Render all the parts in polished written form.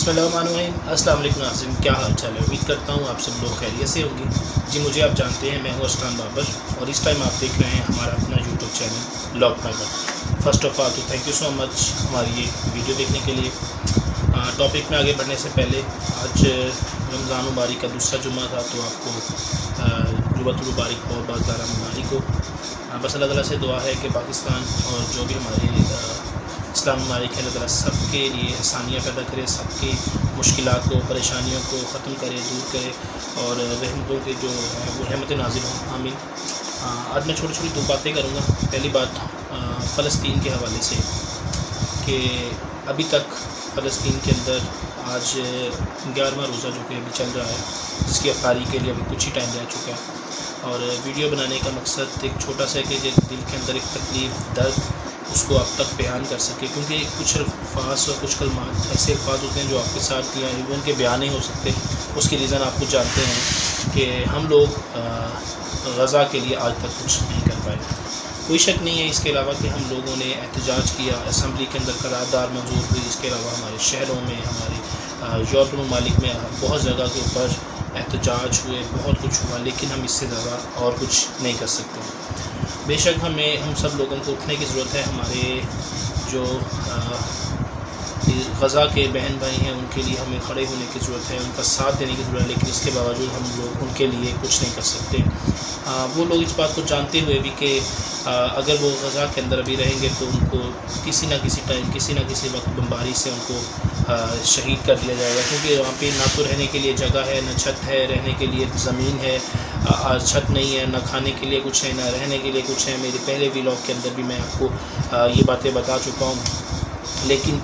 अस्सलाम वालेकुम नाज़रीन, क्या हाल चाल है। उम्मीद करता हूँ आप सब लोग खैरियत से होंगे। जी, मुझे आप जानते हैं, मैं हूँ अस्लान बाबर और इस टाइम आप देख रहे हैं हमारा अपना YouTube channel blog Piper. First of all तो थैंक यू सो मच हमारी ये वीडियो देखने के लिए। टॉपिक में आगे बढ़ने से पहले, आज रमज़ान मुबारक का दूसरा जुम्मा था, तो आपको जुम्मतुल मुबारक बहुत ज़्यादा मुबारक हो। बस अल्लाह ताला से दुआ है कि पाकिस्तान और जो भी हमारे इस्लाम ममालिक है, अल्लाह ताला सबके लिए आसानियाँ पैदा करे, सबकी मुश्किलात को, परेशानियों को ख़त्म करे, दूर करे और रहमतों के जो है वो रहमत नाज़िल हों, आमीन। आज मैं छोटी छोटी दो बातें करूँगा। पहली बात फ़लस्तीन के हवाले से कि अभी तक फ़लस्तीन के अंदर आज 11वां रोज़ा जो कि अभी चल रहा है, जिसकी अफ्तारी के लिए अभी कुछ ही टाइम रह चुका है। और वीडियो बनाने का मकसद एक छोटा सा है कि दिल के अंदर एक तकलीफ़, दर्द, उसको आप तक बयान कर सके, क्योंकि कुछ अल्फाज और कुछ कलमात ऐसे अल्फाज होते हैं जो आपके साथ या इवन के बयान नहीं हो सकते। उसकी रीज़न आप कुछ जानते हैं कि हम लोग गज़ा के लिए आज तक कुछ नहीं कर पाए। कोई शक नहीं है इसके अलावा कि हम लोगों ने एहतजाज किया, असम्बली के अंदर करारदाद मंजूर हुई। इसके अलावा हमारे शहरों में, हमारे यूरोपीय ममालिक में बहुत जगह के ऊपर एहतजाज हुए, बहुत कुछ हुआ, लेकिन हम इससे ज़्यादा और कुछ नहीं कर सकते। बेशक हम सब लोगों को उठने की ज़रूरत है। हमारे जो गज़ा के बहन भाई हैं, उनके लिए हमें खड़े होने की ज़रूरत है, उनका साथ देने की ज़रूरत है, लेकिन इसके बावजूद हम लोग उनके लिए कुछ नहीं कर सकते। वो लोग इस बात को जानते हुए भी कि अगर वो गज़ा के अंदर अभी रहेंगे तो उनको किसी न किसी टाइम, किसी न किसी वक्त बमबारी से उनको शहीद कर दिया जाएगा, क्योंकि वहाँ पे ना तो रहने के लिए जगह है, ना छत है, रहने के लिए ज़मीन है, छत नहीं है, ना खाने के लिए कुछ है, ना रहने के लिए कुछ है। मेरे पहले व्लॉग के अंदर भी मैं आपको ये बातें बता चुका हूँ। लेकिन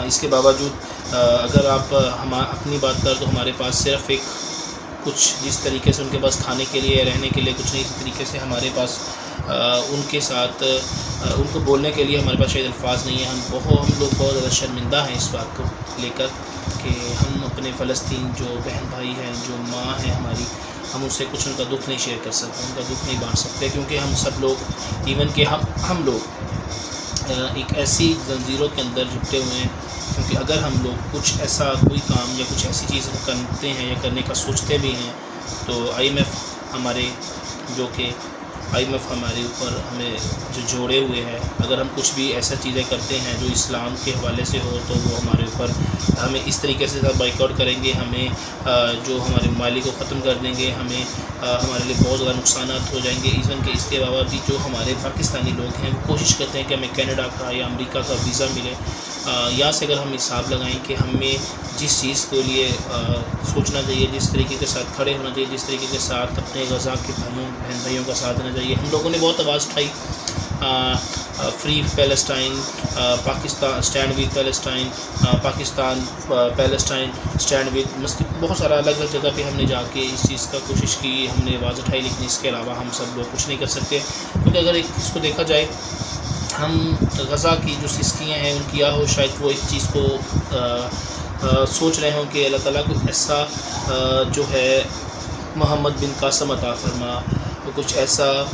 इसके बावजूद अगर आप हम अपनी बात करें तो हमारे पास सिर्फ़ एक कुछ जिस तरीके से उनके पास खाने के लिए, रहने के लिए कुछ नहीं, इस तरीके से हमारे पास उनके साथ उनको बोलने के लिए हमारे पास शायद अल्फाज नहीं है। हम लोग बहुत ज़्यादा शर्मिंदा हैं इस बात को लेकर कि हम अपने फ़लस्तीन जो बहन भाई हैं, जो माँ हैं हमारी, हम उससे कुछ उनका दुख नहीं शेयर कर सकते, उनका दुख नहीं बांट सकते, क्योंकि हम सब लोग इवन कि हम लोग एक ऐसी जंजीरों के अंदर जुटे हुए हैं। क्योंकि अगर हम लोग कुछ ऐसा कोई काम या कुछ ऐसी चीज़ करते हैं या करने का सोचते भी हैं तो IMF हमारे ऊपर हमें जो जोड़े हुए हैं, अगर हम कुछ भी ऐसा चीज़ें करते हैं जो इस्लाम के हवाले से हो तो वो हमारे ऊपर हमें इस तरीके से बाइकआउट करेंगे, हमें जो हमारे ममालिक को ख़त्म कर देंगे, हमें हमारे लिए बहुत ज़्यादा नुकसान हो जाएंगे। इवन के इसके अलावा भी जो हमारे पाकिस्तानी लोग हैं वो कोशिश करते हैं कि हमें कनाडा का या अमेरिका का वीज़ा मिले। यहाँ से अगर हम हिसाब लगाएं कि हमें जिस चीज़ के लिए सोचना चाहिए, जिस तरीके के साथ खड़े होना चाहिए, जिस तरीके के साथ अपने गज़ा के बहन भाइयों का साथ देना चाहिए, हम लोगों ने बहुत आवाज़ उठाई। Free Palestine, Pakistan stand with Palestine, Pakistan Palestine stand with मस्जिद, बहुत सारा अलग अलग जगह पे हमने जाके इस चीज़ का कोशिश की, हमने आवाज़ उठाई। लेकिन इसके अलावा हम सब लोग कुछ नहीं कर सकते, क्योंकि अगर एक इसको देखा जाए, हम गज़ा की जो सिस्कियाँ हैं उनकी हो, शायद वो इस चीज़ को सोच रहे हों कि अल्लाह ताला को ऐसा जो है मोहम्मद बिन कासम अता फरमा, कुछ ऐसा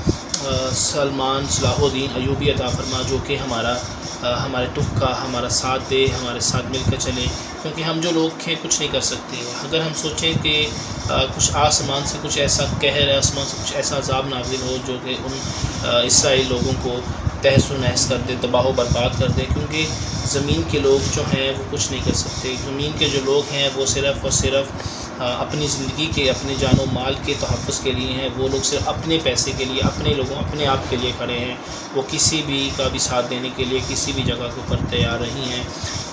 सलमान सलाहुद्दीन अयूबी अता फरमा जो कि हमारे दुख का हमारा साथ दे, हमारे साथ मिलकर चले, क्योंकि हम जो लोग हैं कुछ नहीं कर सकते। अगर हम सोचें कि कुछ आसमान से कुछ ऐसा कहर, आसमान से कुछ ऐसा अज़ाब नाज़िल हो जो कि उन इसराइल लोगों को तहस नहस कर दे, तबाह बर्बाद कर दे, क्योंकि ज़मीन के लोग जो हैं वो कुछ नहीं कर सकते। ज़मीन के जो लोग हैं वो सिर्फ़ और सिर्फ अपनी ज़िंदगी के, अपने जानो माल के तहफ़्फ़ुज़ के लिए हैं। वो लोग सिर्फ अपने पैसे के लिए, अपने लोगों, अपने आप के लिए खड़े हैं। वो किसी भी का भी साथ देने के लिए किसी भी जगह के ऊपर तैयार नहीं हैं।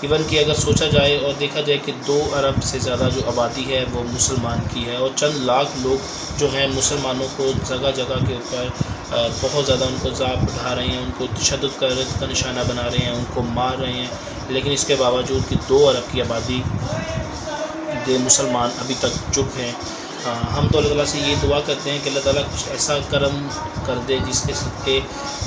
इवन कि अगर सोचा जाए और देखा जाए कि 2 अरब से ज़्यादा जो आबादी है वो मुसलमान की है, और चंद लाख लोग जो हैं मुसलमानों को जगह जगह के ऊपर बहुत ज़्यादा उनको ज़ाब उठा रहे हैं, उनको तशद्दुद का निशाना बना रहे हैं, उनको मार रहे हैं। लेकिन इसके बावजूद कि 2 अरब की आबादी के मुसलमान अभी तक चुप हैं। हम तो अल्लाह ताला से ये दुआ करते हैं कि अल्लाह ताला कुछ ऐसा करम कर दे जिसके सदक़े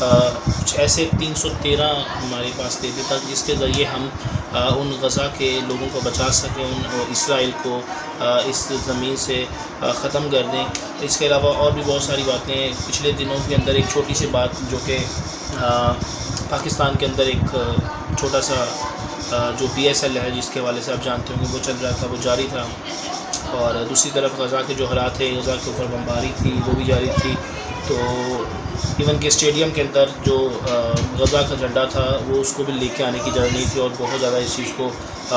कुछ ऐसे 313 हमारे पास दे दे, ताकि जिसके ज़रिए हम उन गज़ा के लोगों को बचा सकें, उन इसराइल को इस ज़मीन से ख़त्म कर दें। इसके अलावा और भी बहुत सारी बातें पिछले दिनों के अंदर, एक छोटी सी बात जो कि पाकिस्तान के अंदर एक छोटा सा جو PSL ہے جس کے حوالے سے آپ جانتے ہوں گے وہ چل رہا تھا، وہ جاری تھا، اور دوسری طرف غزہ کے جو حالات تھے، غزہ کے اوپر بمباری تھی وہ بھی جاری تھی. تو ایون کہ اسٹیڈیم کے اندر جو غزہ کا جھنڈا تھا وہ اس کو بھی لے کے آنے کی اجازت نہیں تھی، اور بہت زیادہ اس چیز کو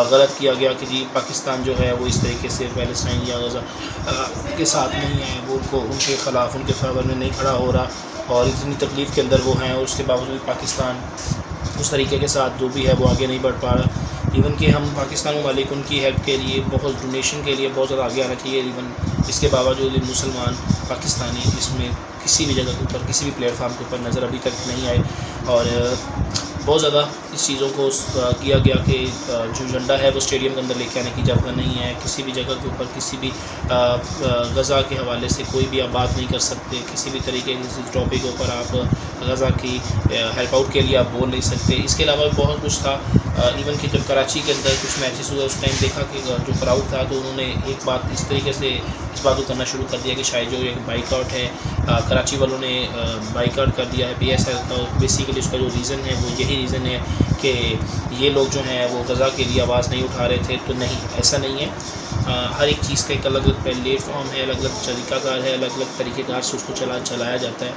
غلط کیا گیا کہ جی پاکستان جو ہے وہ اس طریقے سے پیلسٹائن یا غزہ کے ساتھ نہیں ہے، وہ ان کے خلاف، ان کے فیور میں نہیں کھڑا ہو رہا، اور اتنی تکلیف کے اندر وہ ہیں، اور اس کے باوجود پاکستان اس طریقے کے ساتھ جو بھی ہے وہ آگے نہیں بڑھ پا رہا. ایون کہ ہم پاکستان ممالک ان کی ہیلپ کے لیے، بہت ڈونیشن کے لیے بہت زیادہ آگے آنا چاہیے. ایون اس کے باوجود مسلمان پاکستانی اس میں کسی بھی جگہ کے اوپر، کسی بھی پلیٹ فارم کے اوپر نظر ابھی تک نہیں آئے، اور بہت زیادہ اس چیزوں کو کیا گیا کہ جو جھنڈا ہے وہ اسٹیڈیم کے اندر لے کے آنے کی اجازت نہیں ہے. کسی بھی جگہ کے اوپر کسی بھی غزہ کے حوالے سے کوئی بھی آپ بات نہیں کر سکتے، کسی بھی طریقے کے کسی ٹاپک کے اوپر آپ غزہ کی ہیلپ آؤٹ کے لیے آپ بول نہیں سکتے. اس کے علاوہ بہت کچھ تھا. ایون کہ جب کراچی کے اندر کچھ میچز ہوئے اس ٹائم دیکھا کہ جو کراؤڈ تھا تو انہوں نے ایک بات اس طریقے سے اس بات کو کرنا شروع کر دیا کہ شاید جو ایک بائک آؤٹ ہے، کراچی والوں نے بائک آؤٹ کر دیا ہے PSL کا. بیسیکلی اس کا جو ریزن ہے وہ یہی ریزن ہے کہ یہ لوگ جو ہیں وہ غزہ کے لیے آواز نہیں اٹھا رہے تھے. تو نہیں، ایسا نہیں ہے. ہر ایک چیز کا ایک الگ الگ پلیٹ فارم ہے، الگ الگ طریقہ کار ہے، الگ الگ طریقے کار سے اس کو چلایا جاتا ہے.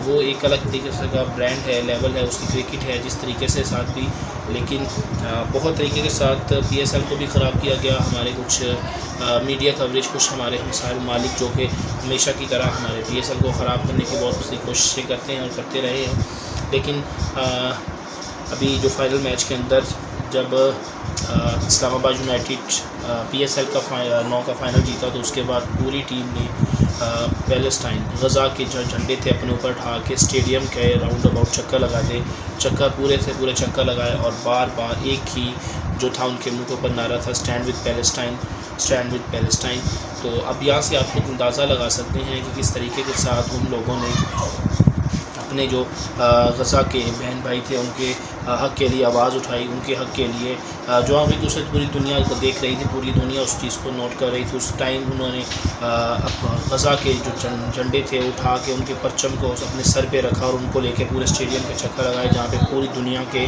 وہ ایک الگ طریقے سے کا برانڈ ہے، لیول ہے، اس کی کرکٹ ہے جس طریقے سے ساتھ بھی. لیکن بہت طریقے کے ساتھ PSL کو بھی خراب کیا گیا. ہمارے کچھ میڈیا کوریج، کچھ ہمارے ہمسائے ممالک جو کہ ہمیشہ کی طرح ہمارے PSL کو خراب کرنے کی بہت سی کوششیں کرتے ہیں اور کرتے رہے ہیں. لیکن ابھی جو فائنل میچ کے اندر جب اسلام آباد یونائٹڈ PSL کا 9 کا فائنل جیتا تو اس کے بعد پوری ٹیم نے پیلسٹائن غزہ کے جو جھنڈے تھے اپنے اوپر اٹھا کے اسٹیڈیم کے راؤنڈ اباؤٹ چکر لگا دے. پورے سے پورے چکر لگائے، اور بار بار ایک ہی جو تھا ان کے منہ کے اوپر نعرہ تھا، stand with Palestine, stand with Palestine. تو اب یہاں سے آپ خود اندازہ لگا سکتے ہیں کہ کس طریقے کے ساتھ ان لوگوں نے اپنے جو غزہ کے بہن بھائی تھے ان کے حق کے لیے آواز اٹھائی، ان کے حق کے لیے جو ابھی دوسرے پوری دنیا کو دیکھ رہی تھی، پوری دنیا اس چیز کو نوٹ کر رہی تھی. اس ٹائم انہوں نے غزہ کے جو جھنڈے تھے اٹھا کے ان کے پرچم کو اپنے سر پہ رکھا اور ان کو لے کے پورے اسٹیڈیم کے چکر لگائے، جہاں پہ پوری دنیا کے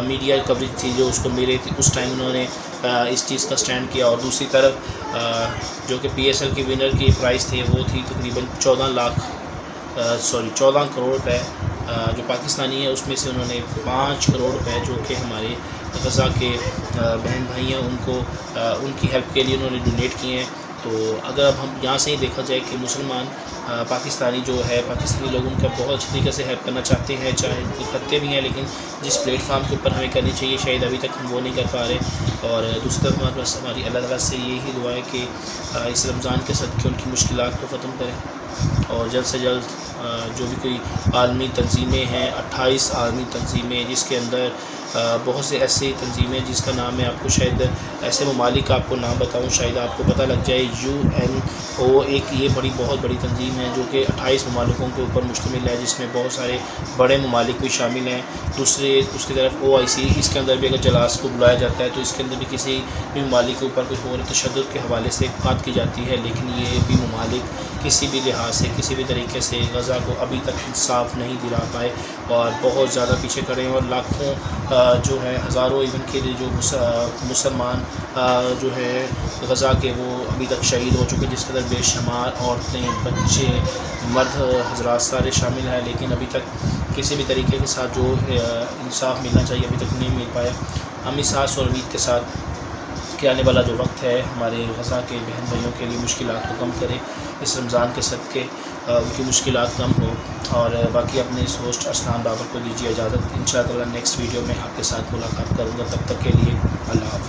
میڈیا کوریج تھی جو اس کو ملے تھی. اس ٹائم انہوں نے اس چیز کا سٹینڈ کیا. اور دوسری طرف جو کہ PSL کی ونر کی پرائز تھی وہ تھی تقریباً 14 کروڑ روپے جو پاکستانی ہے، اس میں سے انہوں نے 5 کروڑ روپے جو کہ ہمارے غزہ کے بہن بھائی ہیں ان کو ان کی ہیلپ کے لیے انہوں نے ڈونیٹ کیے ہیں. تو اگر اب ہم یہاں سے ہی دیکھا جائے کہ مسلمان پاکستانی جو ہے، پاکستانی لوگ ان کا بہت اچھی طریقے سے ہیلپ کرنا چاہتے ہیں، چاہے کرتے بھی ہیں، لیکن جس پلیٹ فارم کے اوپر ہمیں کرنی چاہیے شاید ابھی تک ہم وہ نہیں کر پا رہے. اور دوسری طرف ہمارے پاس ہماری اللہ تعالیٰ سے یہی دعا ہے کہ اس رمضان کے صدقے ان کی مشکلات کو ختم کریں، اور جلد سے جلد جو بھی کوئی عالمی تنظیمیں ہیں، 28 عالمی تنظیمیں جس کے اندر بہت سے ایسی تنظیمیں جس کا نام میں آپ کو شاید ایسے ممالک کا آپ کو نام بتاؤں شاید آپ کو پتہ لگ جائے. UNO ایک یہ بہت بڑی تنظیم ہے جو کہ 28 ممالکوں کے اوپر مشتمل ہے، جس میں بہت سارے بڑے ممالک بھی شامل ہیں. اس کی طرف OIC، اس کے اندر بھی اگر جلاس کو بلایا جاتا ہے تو اس کے اندر بھی کسی بھی ممالک کے اوپر کچھ اور تشدد کے حوالے سے بات کی جاتی ہے. لیکن یہ بھی ممالک کسی بھی لحاظ سے، کسی بھی طریقے سے غزہ کو ابھی تک انصاف نہیں دلا پائے اور بہت زیادہ پیچھے کھڑے ہیں. اور لاکھوں جو ہے ہزاروں ایون کے جو مسلمان جو ہے غزہ کے وہ ابھی تک شہید ہو چکے، جس کے اندر بے شمار عورتیں، بچے، مرد حضرات سارے شامل ہیں. لیکن ابھی تک کسی بھی طریقے کے ساتھ جو انصاف ملنا چاہیے ابھی تک نہیں مل پایا. ہم اس آس اور امید کے ساتھ کہ آنے والا جو وقت ہے ہمارے غزہ کے بہن بھائیوں کے لیے مشکلات کو کم کرے، اس رمضان کے صدقے ان کی مشکلات کم ہو. اور باقی اپنے اس ہوسٹ اسلام بابر کو دیجیے اجازت. انشاءاللہ نیکسٹ ویڈیو میں آپ کے ساتھ ملاقات کروں گا. تب تک کے لیے اللہ حافظ.